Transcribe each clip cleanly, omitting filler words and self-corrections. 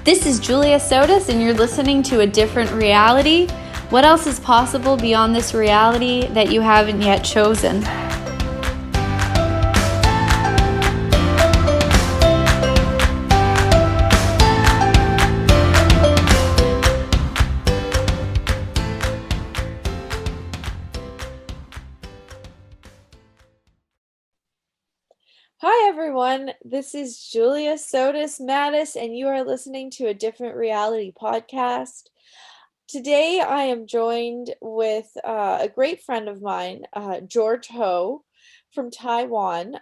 This is Julia Sotas, and you're listening to A Different Reality. What else is possible beyond this reality that you haven't yet chosen? Hi everyone, this is Julia Sotas Mattis, and you are listening to A Different Reality podcast. Today I am joined with a great friend of mine, George Ho from Taiwan.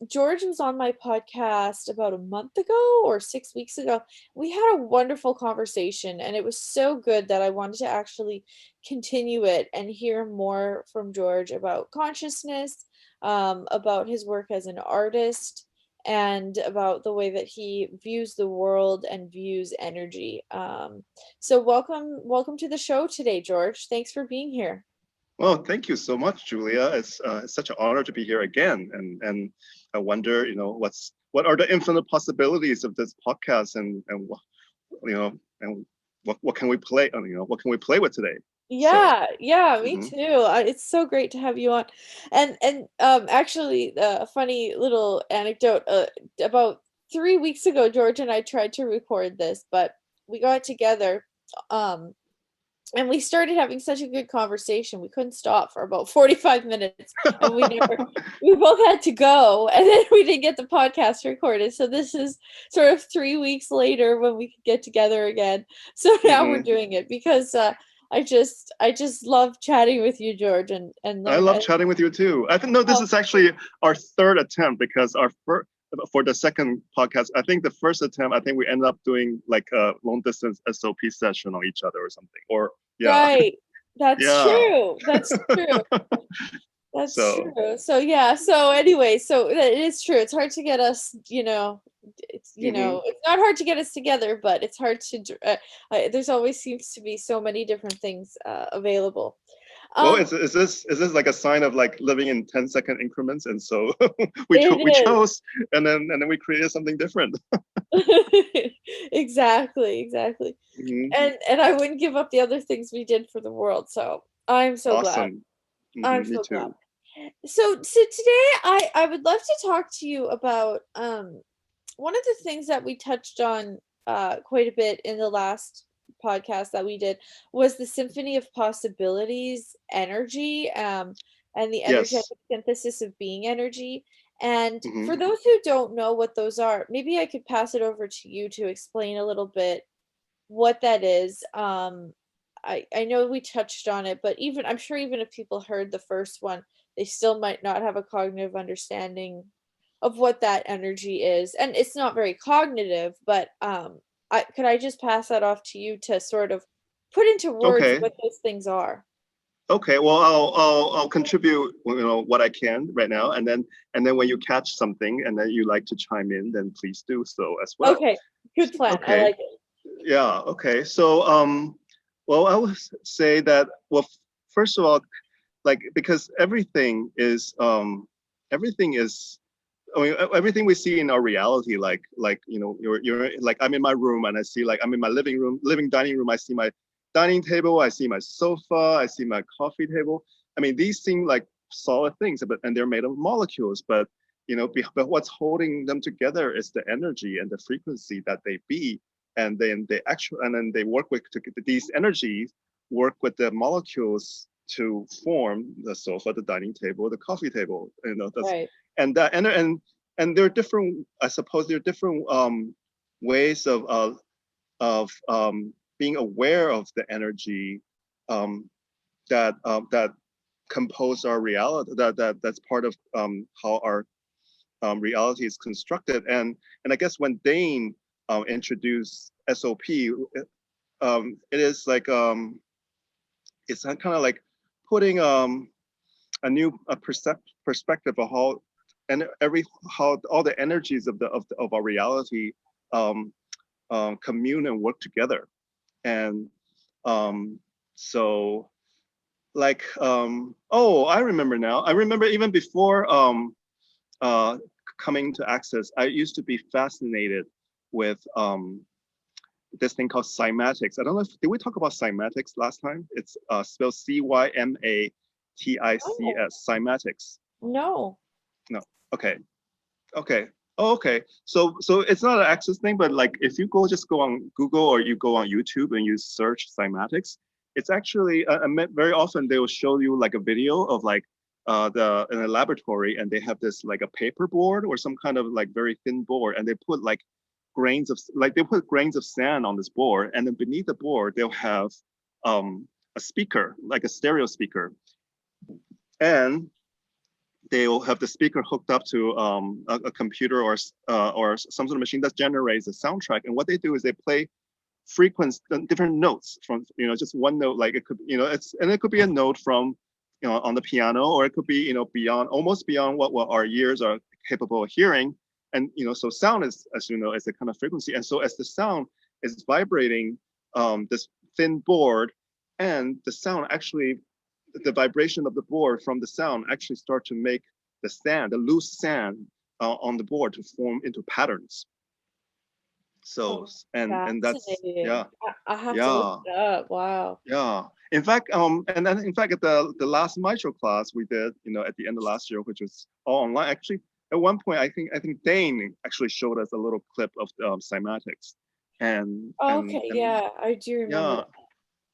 George was on my podcast about a month ago or 6 weeks ago. We had a wonderful conversation, and it was so good that I wanted to actually continue it and hear more from George about consciousness, about his work as an artist, and about the way that he views the world and views energy. So welcome to the show today, George. Thanks for being here. Well, thank you so much, Julia. It's such an honor to be here again, and I wonder, what are the infinite possibilities of this podcast, and what can we play, what can we play with today? Yeah, me Mhm. too. It's so great to have you on. And actually, a funny little anecdote. About 3 weeks ago, George and I tried to record this, but we got together. Um, and we started having such a good conversation. We couldn't stop for about 45 minutes, and we both had to go, and then we didn't get the podcast recorded. So this is sort of 3 weeks later when we could get together again. So now we're Mhm. doing it because I just love chatting with you, George, and I learn. love chatting with you too. I think no, this Oh, is actually our third attempt because our first for the second podcast, I think the first attempt, I think we ended up doing like a long distance SOP session on each other or something. Or yeah, right. That's yeah. true. That's true. That's So true. So yeah, so anyway, so it is true. It's hard to get us, mhm. it's not hard to get us together, but it's hard to there's always seems to be so many different things available. Well, Um is this like a sign of like living in 10-second increments? And so we it chose, and then we created something different. is. Exactly. Hmm. And I wouldn't give up the other things we did for the world. So I'm so glad. Awesome. I'm Me so glad. too. So today I would love to talk to you about one of the things that we touched on quite a bit in the last podcast that we did was the symphony of possibilities energy, and the Yes. energetic synthesis of being energy. And for Hmm. those who don't know what those are, maybe I could pass it over to you to explain a little bit what that is. I know we touched on it, but even I'm sure even if people heard the first one, they still might not have a cognitive understanding of what that energy is. And it's not very cognitive, but could I just pass that off to you to sort of put into words Okay. what those things are? Okay. Well, I'll contribute, what I can right now, and then when you catch something and then you like to chime in, then please do so as well. Okay, good plan. I Okay. like it. Yeah. Okay. So well, I would say that, well, first of all, like, because everything is, I mean, everything we see in our reality, like you're like, I'm in my room and I see, like, I'm in my living dining room. I see my dining table. I see my sofa. I see my coffee table. I mean, these seem like solid things, and they're made of molecules. But what's holding them together is the energy and the frequency that they be, and then they work with these energies work with the molecules to form the sofa, the dining table, the coffee table. That's Right. and that and there are different. I suppose there are different ways of being aware of the energy um, that compose our reality. That's part of how our reality is constructed. And I guess when Dane introduced SOP, it is like it's kind of like putting a new perspective of how and every how all the energies of our reality um, commune and work together. And um, so like oh, I remember now. I remember even before uh, coming to Access, I used to be fascinated with this thing called cymatics. I don't know if did we talk about cymatics last time? It's spelled Oh, Cymatics. Cymatics. no. No. Okay. Okay. Oh, okay. So it's not an access thing, but like if you just go on Google or you go on YouTube and you search cymatics, it's actually very often they will show you like a video of like the in a laboratory, and they have this like a paper board or some kind of like very thin board, and they put like grains of sand on this board, and then beneath the board they'll have a speaker, like a stereo speaker, and they'll have the speaker hooked up to a computer or some sort of machine that generates a soundtrack. And what they do is they play frequency different notes from just one note. Like it could it could be a note from on the piano, or it could be beyond, almost beyond what our ears are capable of hearing. And so sound is, as you know, is a kind of frequency. And so as the sound is vibrating this thin board, and the sound actually, the vibration of the board from the sound actually start to make the loose sand on the board to form into patterns. So Oh, and that's fascinating. I have to look yeah it up. Wow. yeah. In fact, and then in fact at the last Maestro class we did, at the end of last year, which was all online. Actually, at one point I think Dane actually showed us a little clip of cymatics, and Oh, and okay, and yeah, I do remember yeah, that.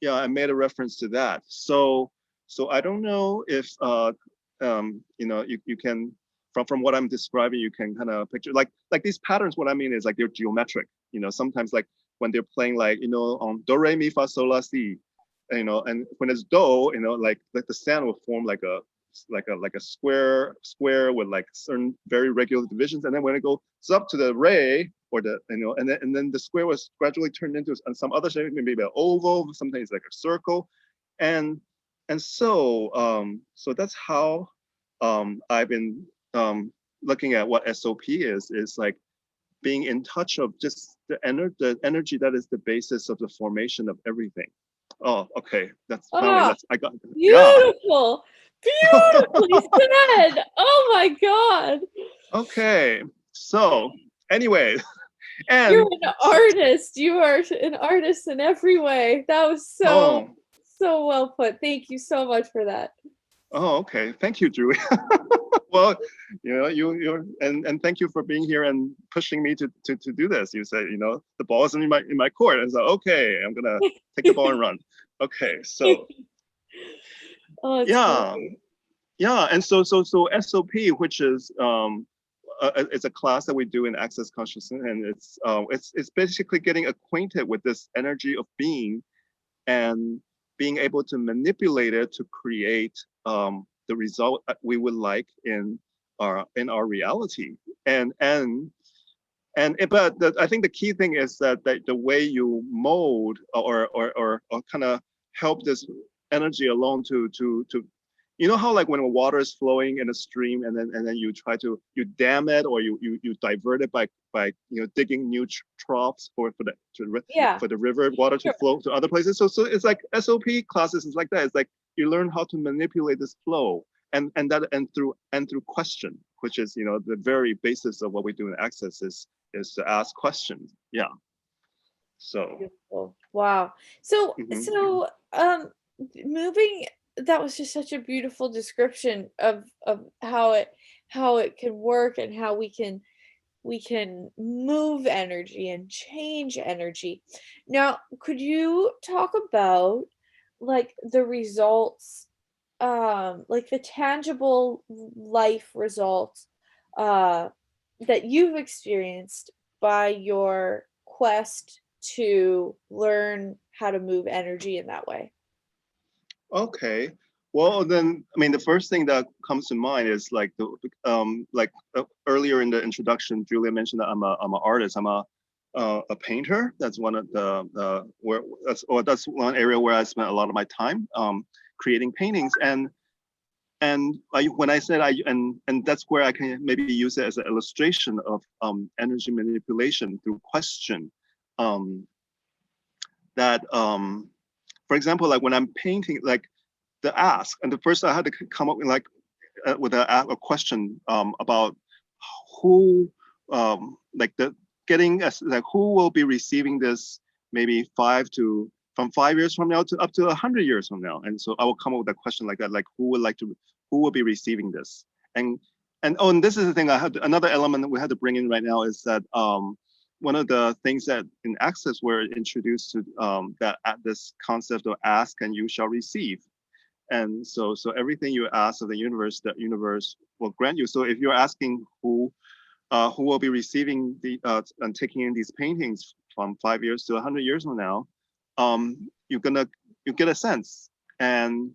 yeah, I made a reference to that. So I don't know if you can, from what I'm describing, you can kind of picture like these patterns. What I mean is like they're geometric. Sometimes like when they're playing like on do re mi fa sol la si, and when it's do, like the sound will form like a square with like certain very regular divisions, and then when it goes up to the re, or and then the square was gradually turned into some other shape, maybe an oval, sometimes like a circle, and so that's how I've been looking at what SOP is like being in touch of just the energy that is the basis of the formation of everything. Oh, okay. That's finally Ah, I got yeah. beautiful. Beautifully said. Oh my God. Okay. So anyway, You're and an so, artist. You are an artist in every way. That was so, oh so well put. Thank you so much for that. okay. Thank you, Julie. Well, you're and thank you for being here and pushing me to do this. You said, the ball is in my court. And so okay, I'm gonna take the ball and run. Okay, so Oh, it's yeah, great. yeah, and so SOP, which is it's a class that we do in Access Consciousness, and it's basically getting acquainted with this energy of being, and being able to manipulate it to create the result that we would like in our reality. But I think the key thing is that the way you mold or kind of help this energy along to how like when water is flowing in a stream, and then you dam it, or you divert it by digging new troughs Yeah, for the river water to sure. flow to other places. So it's like SOP classes is like that. It's like you learn how to manipulate this flow, and through question, which is the very basis of what we do in Access is to ask questions. Yeah. So. Beautiful. Wow. So, Mhm. moving, that was just such a beautiful description of how it can work and how we can move energy and change energy. Now, could you talk about like the results, like the tangible life results uh that you've experienced by your quest to learn how to move energy in that way? Okay. Well, then, I mean, the first thing that comes to mind is earlier in the introduction, Julia mentioned that I'm an artist. I'm a painter. That's one of the where that's one area where I spent a lot of my time creating paintings. And when I said and that's where I can maybe use it as an illustration of energy manipulation through question. Um, that For example, like when I'm painting, like the ask, and the first I had to come up with with a question about who like the getting like who will be receiving this maybe from 5 years from now to up to 100 years from now. And so I will come up with a question like that, like who will be receiving this? And and this is the thing I had another element that we had to bring in right now is that one of the things that in Access were introduced to that this concept of ask and you shall receive. And so everything you ask of the universe will grant you. So if you're asking who will be receiving and taking in these paintings from 5 years to 100 years from now, you get a sense, and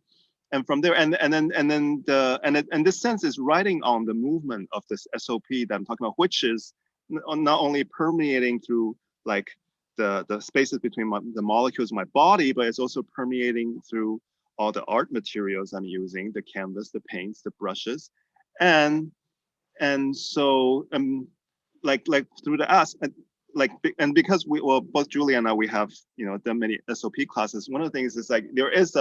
from there, and this sense is riding on the movement of this SOP that I'm talking about, which is not only permeating through like the spaces between the molecules of my body, but it's also permeating through all the art materials I'm using, the canvas, the paints, the brushes, and so like through the ask and because both Julia and I we have done many SOP classes. One of the things is like there is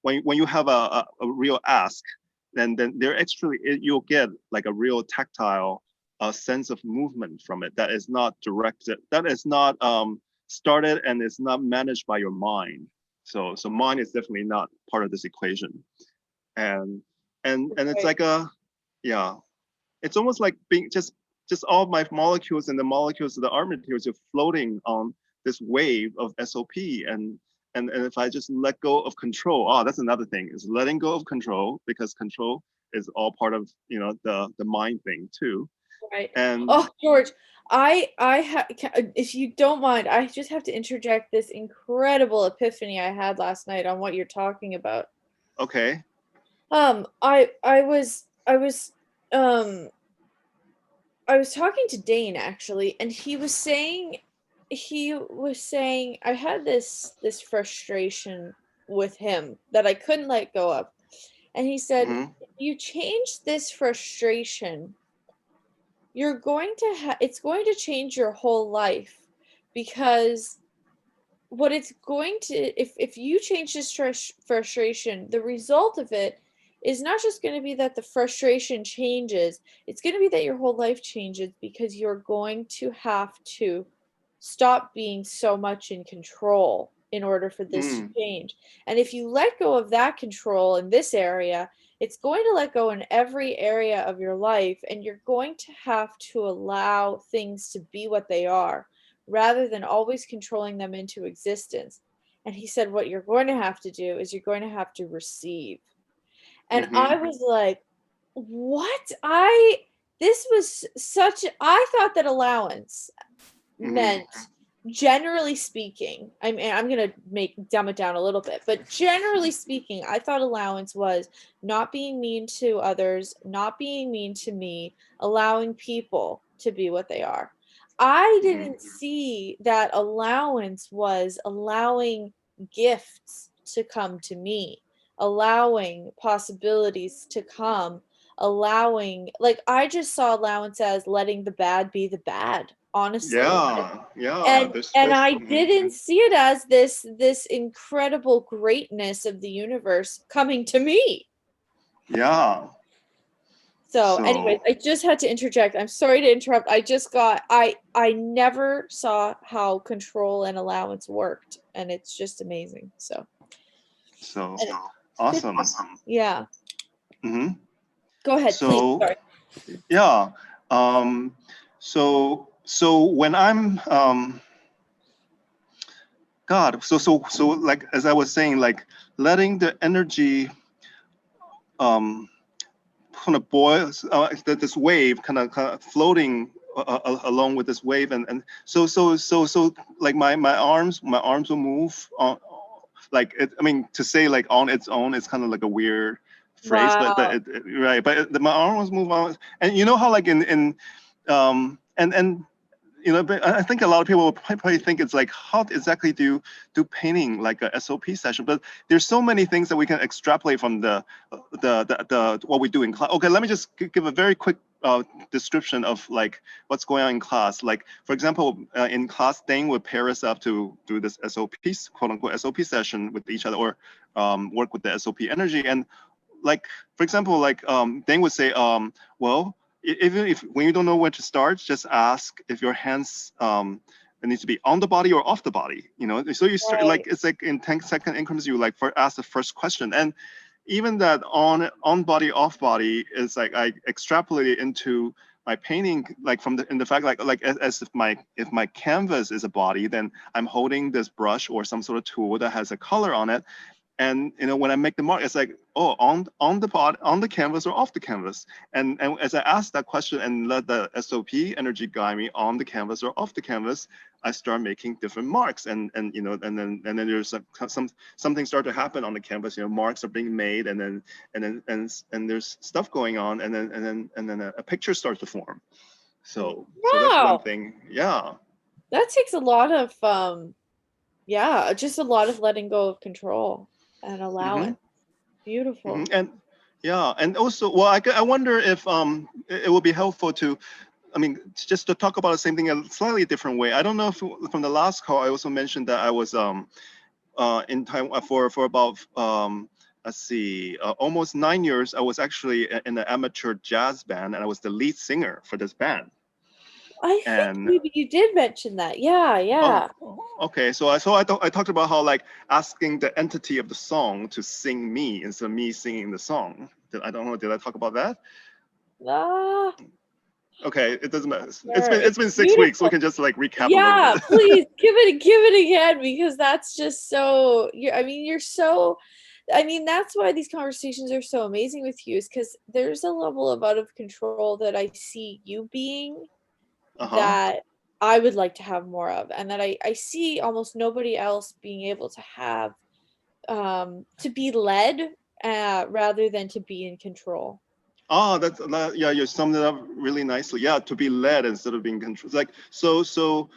when you have a real ask, then there actually you'll get like a real tactile sense of movement from it that is not directed, that is not started and is not managed by your mind. So mind is definitely not part of this equation, and it's like yeah, it's almost like being just all my molecules and the molecules of the art materials are floating on this wave of SOP, and if I just let go of control, that's another thing, is letting go of control, because control is all part of the mind thing too. Right. And Oh, George, if you don't mind, I just have to interject this incredible epiphany I had last night on what you're talking about. okay. Um, I was talking to Dane actually, and he was saying I had this frustration with him that I couldn't let go of. And he said, Mm-hmm. if you change this frustration, it's going to change your whole life, because what it's going to if you change this frustration, the result of it is not just going to be that the frustration changes, it's going to be that your whole life changes, because you're going to have to stop being so much in control in order for this to Mm. change. And if you let go of that control in this area, it's going to let go in every area of your life, and you're going to have to allow things to be what they are rather than always controlling them into existence. And he said, what you're going to have to do is you're going to have to receive. And Mm-hmm. I was like, what? This was I thought that allowance Mm-hmm. meant, generally speaking, I mean, I'm going to dumb it down a little bit, but generally speaking, I thought allowance was not being mean to others, not being mean to me, allowing people to be what they are. I Mm-hmm. didn't see that allowance was allowing gifts to come to me, allowing possibilities to come, allowing, like, I just saw allowance as letting the bad be the bad, honestly. Yeah, and there's and I mhm. didn't see it as this incredible greatness of the universe coming to me. Yeah. So anyways, So I just had to interject. I'm sorry to interrupt. I never saw how control and allowance worked, and it's just amazing. So so and awesome. yeah, Hmm. go ahead, please. So Sorry. yeah. So when I'm God, so like as I was saying, like letting the energy um kind of boils this wave kind of floating along with this wave, and so like my arms will move on, like I mean, to say like on its own, it's kind of like a weird phrase, but Wow. right, but my arms move on, and you know how like and but I think a lot of people will probably think it's like, how exactly do you do painting like a SOP session? But there's so many things that we can extrapolate from the what we do in class. Okay, let me just give a very quick description of like what's going on in class. Like for example, in class, Dane would pair us up to do this SOP, quote unquote SOP session with each other, or work with the SOP energy. And like for example, like Dane would say, well, even if when you don't know where to start, just ask if your hands it needs to be on the body or off the body. So you start like Right. it's like in 10-second increments. You like ask the first question, and even that on body off body is like I extrapolated into my painting, like from the fact like as if my canvas is a body, then I'm holding this brush or some sort of tool that has a color on it, and when I make the mark, it's like, oh, on the pot, on the canvas or off the canvas. And as I ask that question and let the SOP energy guide me on the canvas or off the canvas, I start making different marks. And then there's something start to happen on the canvas. Marks are being made, and there's stuff going on, and then a picture starts to form. So that's one Wow. thing. Yeah. That takes a lot of yeah, just a lot of letting go of control and Mm-hmm. allowance. Beautiful. And yeah, and also, well, I wonder if it would be helpful to, I mean, just to talk about the same thing in a slightly different way. I don't know if from the last call I also mentioned that I was in Taiwan for about let's see, almost 9 years. I was actually in an amateur jazz band, and I was the lead singer for this band. I think And maybe you did mention that. Yeah, oh, yeah. okay. So I talked about how like asking the entity of the song to sing me instead of me singing the song. I don't know. Did I talk about that? Ah, Okay, it doesn't matter. It's sure. been it's It's been 6 weeks. We beautiful. can just like recap a little Yeah, bit. please give it again because that's just so I mean, you're so I mean, that's why these conversations are so amazing with you is because there's a level of out of control that I see you being Uh-huh. that I would like to have more of, and that I see almost nobody else being able to have to be led rather than to be in control. Oh, yeah, you summed it up really nicely. Yeah, to be led instead of being controlled. Like so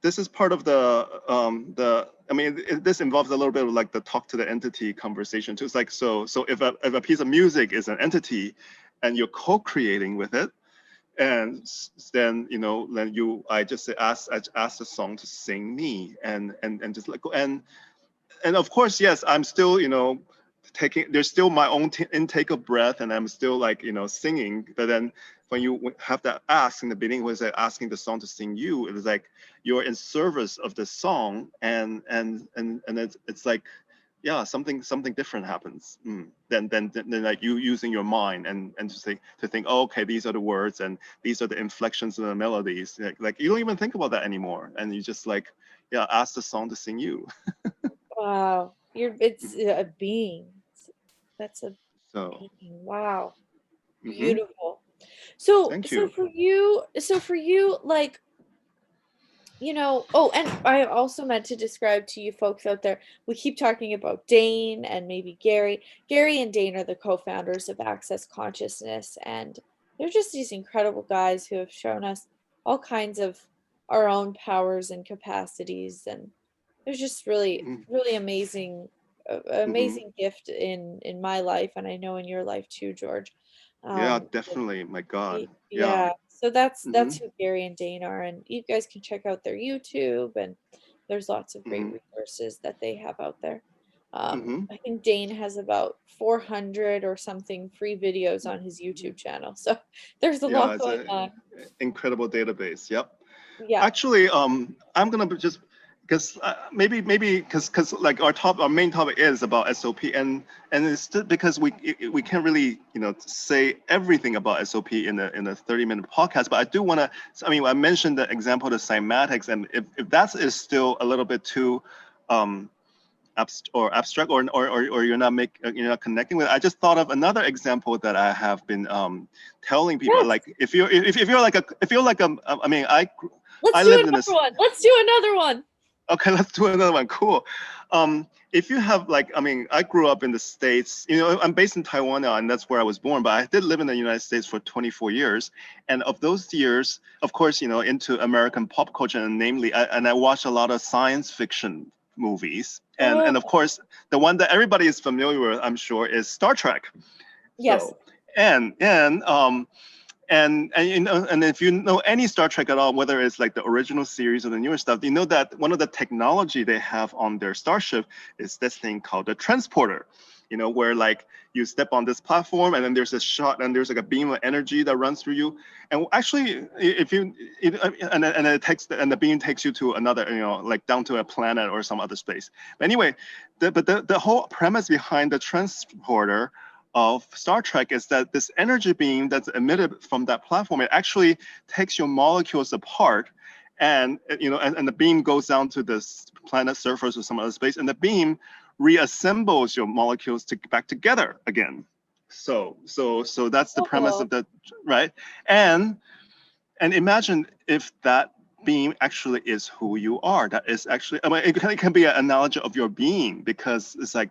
this is part of the I mean this involves a little bit of like the talk to the entity conversation too. It's like so if a piece of music is an entity and you're co-creating with it, and then I just ask the song to sing me, and just let go. And of course, yes, I'm still, taking, there's still my own intake of breath, and I'm still like, singing. But then when you have that ask in the beginning, was like asking the song to sing you, it was like you're in service of the song, and it's like, yeah, something different happens than like you using your mind and to think, oh, okay, these are the words and these are the inflections and the melodies. Like you don't even think about that anymore, and you just like, yeah, ask the song to sing you. Wow, it's a being. That's a So, being. Wow, hmm beautiful. So thank so you. for you, like oh, and I also meant to describe to you folks out there, we keep talking about Dane and maybe Gary. Gary and Dane are the co-founders of Access Consciousness, and they're just these incredible guys who have shown us all kinds of our own powers and capacities, and they're just really, really amazing, Mm-hmm. amazing gift in my life, and I know in your life too, George. Yeah, Um, definitely. My God. Yeah. yeah, so that's hmm who Gary and Dane are, and you guys can check out their YouTube, and there's lots of great hmm resources that they have out there. hmm I think Dane has about 400 or something free videos on his YouTube channel, so there's a Yeah, lot it's going a on. incredible database. Yep. Yeah. Actually, I'm gonna just because maybe because like our main topic is about SOP, and it's still because we can't really say everything about SOP in a 30-minute podcast. But I do want to. I mean, I mentioned the example of the cymatics, and if that is still a little bit too um, abstract, or you're not connecting with it. I just thought of another example that I have been telling people. Yes. Like if you're like a if you're like a I mean Let's I do lived in another this. one. Let's do another one. Okay, let's do another one. Cool. If you have like, I mean, I grew up in the States. I'm based in Taiwan now, and that's where I was born. But I did live in the United States for 24 years, and of those years, of course, into American pop culture, and namely, I watched a lot of science fiction movies, and of Oh, course, the one that everybody is familiar with, I'm sure, is Star Trek. yes. So, and and you know, and if you know any Star Trek at all, whether it's like the original series or the newer stuff, you know that one of the technology they have on their starship is this thing called the transporter. You know, where like you step on this platform and then there's a shot and there's like a beam of energy that runs through you. And actually, if you and it takes and the beam takes you to another, you know, like down to a planet or some other space. But anyway, the whole premise behind the transporter of Star Trek is that this energy beam that's emitted from that platform, it actually takes your molecules apart, and you know, and the beam goes down to this planet surface or some other space, and the beam reassembles your molecules to back together again. So that's the premise Oh, of the right. And imagine if that being actually is who you are. That is actually, I mean, it can be an analogy of your being, because it's like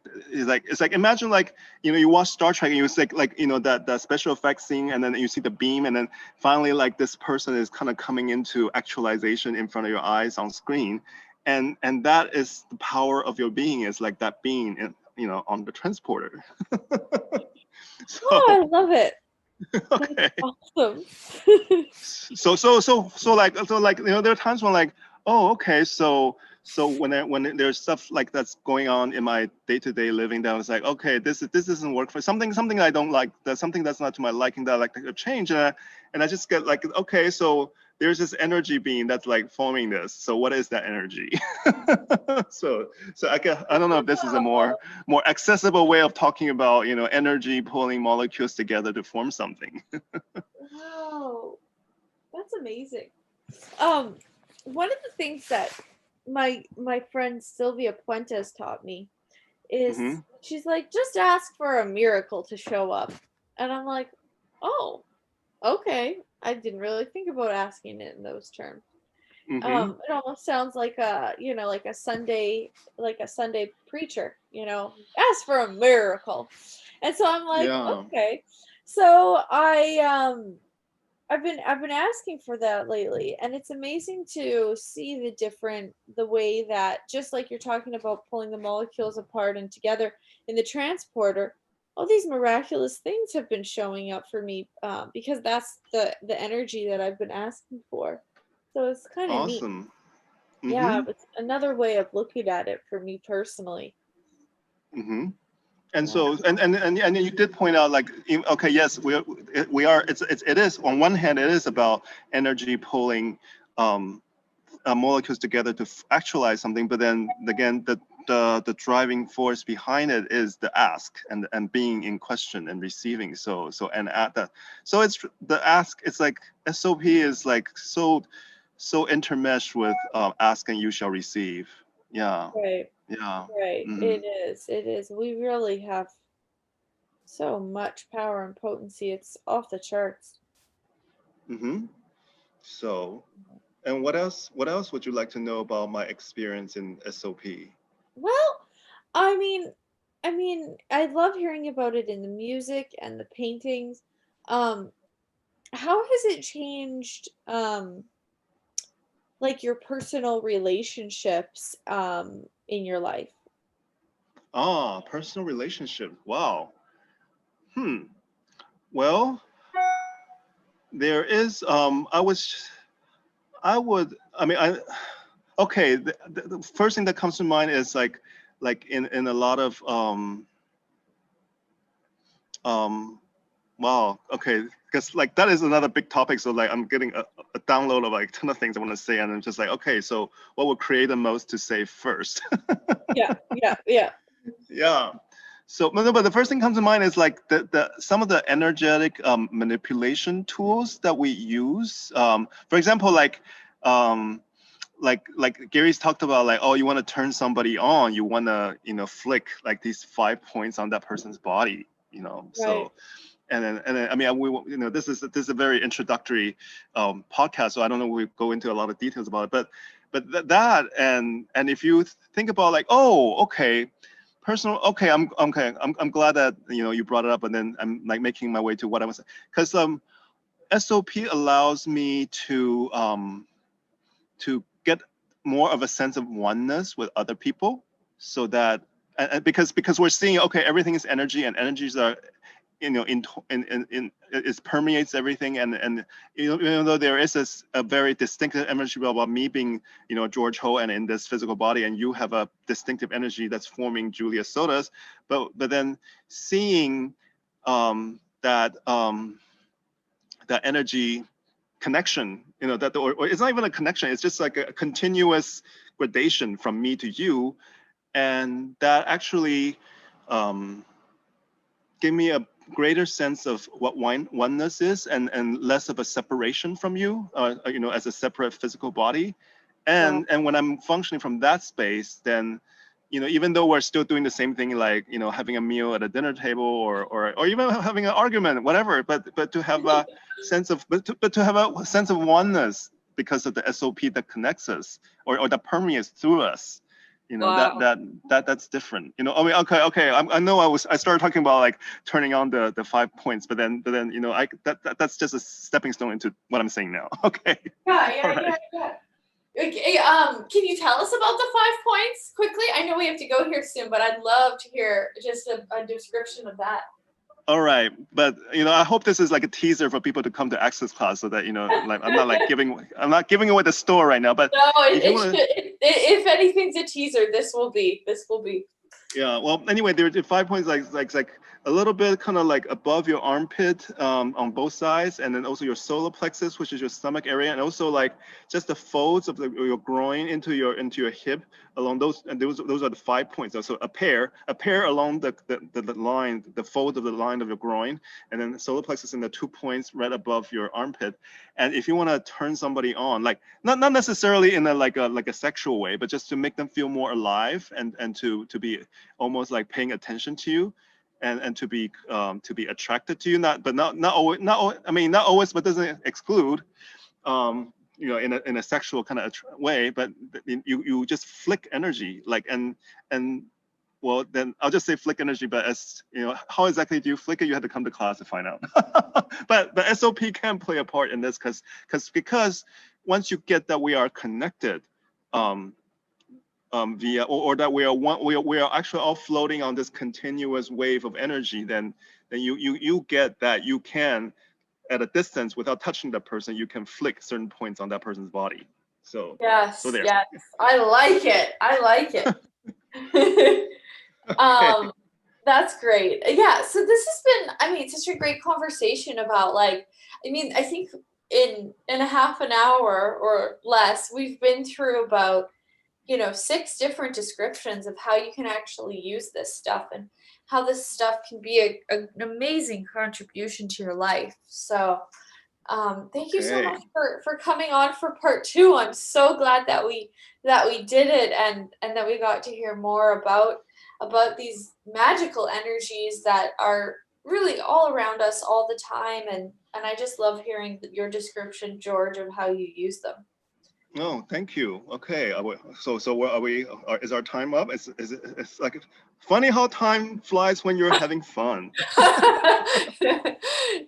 imagine like, you know, you watch Star Trek and you see like you know that special effects scene, and then you see the beam, and then finally like this person is kind of coming into actualization in front of your eyes on screen, and that is the power of your being, is like that being in, you know, on the transporter. oh, So I love it. That's okay. awesome. So like you know, there are times when like, oh, okay, so when there's stuff like that's going on in my day-to-day living, that was like, okay, this doesn't work for something I don't like, that's something that's not to my liking, that I like to change, and I just get like, okay, so there's this energy being that's like forming this, so what is that energy? So I don't know if this is a more accessible way of talking about, you know, energy pulling molecules together to form something. Wow, that's amazing. Um, one of the things that my friend Sylvia Puentes taught me is Hmm. she's like, just ask for a miracle to show up. And I'm like, oh, okay. I didn't really think about asking it in those terms. Hmm. It almost sounds like a, you know, like a Sunday preacher, you know, ask for a miracle. And so I'm like, Yeah. okay. So I've been asking for that lately, and it's amazing to see the way that, just like you're talking about pulling the molecules apart and together in the transporter, all these miraculous things have been showing up for me, because that's the energy that I've been asking for. So it's kind of neat. Awesome. Yeah, Hmm. it's another way of looking at it for me personally. Hmm. And Yeah. so, and you did point out like, okay, yes, we are. It is on one hand, it is about energy pulling um, molecules together to actualize something, but then again, the driving force behind it is the ask and being in question and receiving. And at that, so it's the ask. It's like SOP is like so intermeshed with ask and you shall receive. Yeah, Right. yeah. Right. Mm-hmm. It is. It is. We really have so much power and potency. It's off the charts. Mm-hmm. So, and what else would you like to know about my experience in SOP? Well, I mean, I love hearing about it in the music and the paintings. Um, how has it changed, like your personal relationships, in your life? Ah, personal relationship. Wow. Hmm. Well, there is. I mean, okay. The first thing that comes to mind is like in a lot of um. Wow. Okay. Because like that is another big topic. So like I'm getting a download of like a ton of things I want to say, and I'm just like, okay. So what would create the most to say first? Yeah, yeah, yeah. Yeah. So, but the first thing comes to mind is like the some of the energetic manipulation tools that we use. For example, um, like Gary's talked about, like, oh, you want to turn somebody on, you want to, you know, flick like these 5 points on that person's body, you know. Right. So and then I mean, you know, this is a very introductory podcast, so I don't know if we go into a lot of details about it, but that and if you think about like, oh, okay, personal, okay, I'm glad that, you know, you brought it up, and then I'm like making my way to what I was, because SOP allows me to get more of a sense of oneness with other people, so that, and because we're seeing, okay, everything is energy, and energies are it permeates everything, and even though there is a very distinctive energy about me being George Ho and in this physical body, and you have a distinctive energy that's forming Julia Sotas, but then seeing that that energy connection, that or it's not even a connection, it's just like a continuous gradation from me to you, and that actually gave me a greater sense of what oneness is, and less of a separation from you, as a separate physical body. Wow. And when I'm functioning from that space, then even though we're still doing the same thing, like having a meal at a dinner table, or even having an argument, whatever, but to have a sense of but to have a sense of oneness because of the SOP that connects us, or that permeates through us. Wow. That's different. I mean, okay. I know I started talking about like turning on the 5 points, but then that's just a stepping stone into what I'm saying now. Okay. Yeah, All yeah, right. yeah, yeah. Okay, can you tell us about the 5 points quickly? I know we have to go here soon, but I'd love to hear just a description of that. All right, but I hope this is like a teaser for people to come to Access Class, so that like I'm not giving away the store right now. But No, if you want to, if anything's a teaser, this will be. This will be. yeah. Well, anyway, there are 5 points, like a little bit kind of like above your armpit, on both sides, and then also your solar plexus, which is your stomach area, and also like just the folds of your groin into your hip along those, and those are the 5 points. So a pair along the line, the fold of the line of your groin, and then the solar plexus and the 2 points right above your armpit. And if you want to turn somebody on, like not necessarily in a sexual way, but just to make them feel more alive, and to be almost like paying attention to you, and to be attracted to you, not always, I mean, not always, but doesn't exclude, in a sexual kind of way, but you just flick energy, like, and well, then I'll just say flick energy, but as how exactly do you flick it? You have to come to class to find out. but SOP can play a part in this, because once you get that we are connected, via, or that we are one, we are actually all floating on this continuous wave of energy, then you get that you can, at a distance, without touching that person, you can flick certain points on that person's body. So Yes, there. yes. I like it. I like it. Okay. That's great. Yeah, so this has been, I mean, such a great conversation about like, I mean, I think in a half an hour or less, we've been through about 6 different descriptions of how you can actually use this stuff and how this stuff can be an amazing contribution to your life. So, thank you so Okay. much for coming on for part 2. I'm so glad that we did it, and that we got to hear more about these magical energies that are really all around us all the time, and I just love hearing your description, George, of how you use them. Oh, thank you. Okay. So where are we? Is our time up? It's like funny how time flies when you're having fun.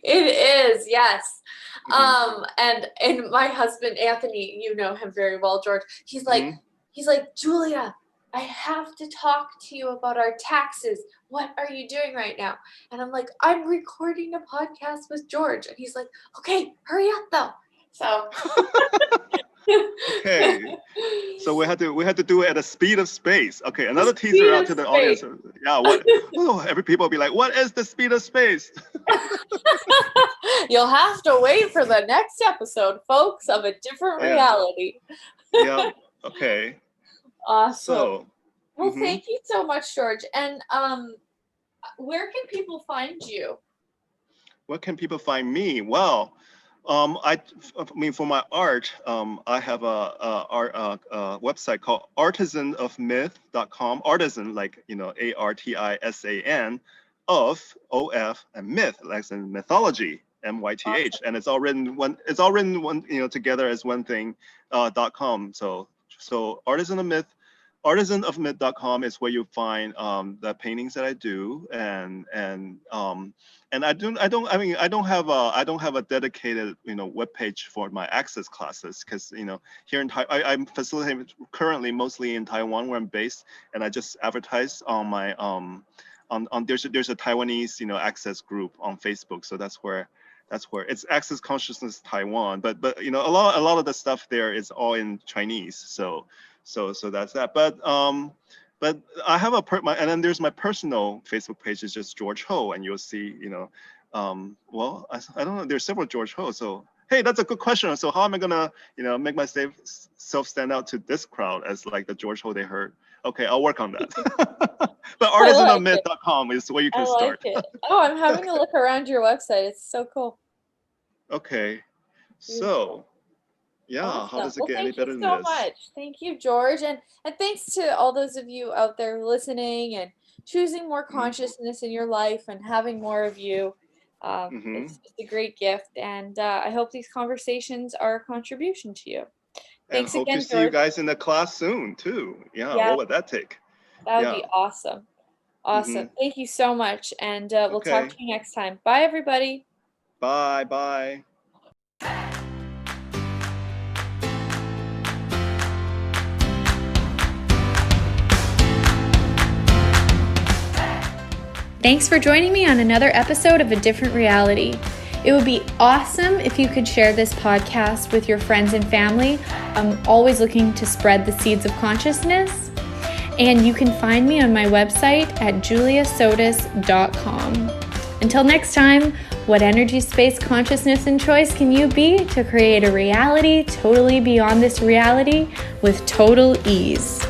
It is, yes. Hmm. And my husband Anthony, you know him very well, George. Hmm. He's like, Julia, I have to talk to you about our taxes. What are you doing right now? And I'm like, I'm recording a podcast with George. And he's like, okay, hurry up though. So Okay. So we had to do it at the speed of space. Okay, the another teaser speed out of to the space. audience. Yeah, what? Oh, every people will be like, what is the speed of space? You'll have to wait for the next episode, folks, of a different Yeah, reality. yeah. Okay. Awesome. So, Well, hmm thank you so much, George. And where can people find you? where can people find me? Well, I mean, for my art, I have a website called artisanofmyth.com. Artisan, like ARTISAN, of and myth, like in mythology, Awesome. MYTH, and it's all written one together as one thing, .com. So artisanofmyth.com is where you find the paintings that I do, and I don't have a dedicated web page for my access classes, because here in I'm facilitating currently mostly in Taiwan, where I'm based, and I just advertise on my there's a Taiwanese access group on Facebook, so that's where it's Access Consciousness Taiwan. But a lot of the stuff there is all in Chinese. So that's that. But I have and then there's my personal Facebook page is just George Ho, and you'll see well, I don't know, there's several George Ho. So hey, that's a good question. So how am I gonna make myself stand out to this crowd as like the George Ho they heard? Okay, I'll work on that. But artisanofmyth.com is where you can start. I like it. Oh, I'm having a look around your website. It's so cool. Okay. So, yeah, awesome. How does it get any better than this? Thank you so much. Thank you, George. And thanks to all those of you out there listening and choosing more consciousness in your life and having more of you. It's just a great gift. And I hope these conversations are a contribution to you. Thanks and hope again, to see you guys in the class soon too. Yeah, what would that take? That would be awesome. Awesome. Thank you so much. And we'll talk to you next time. Bye, everybody. Bye. Thanks for joining me on another episode of A Different Reality. It would be awesome if you could share this podcast with your friends and family. I'm always looking to spread the seeds of consciousness. And you can find me on my website at juliasotas.com. Until next time, what energy, space, consciousness, and choice can you be to create a reality totally beyond this reality with total ease?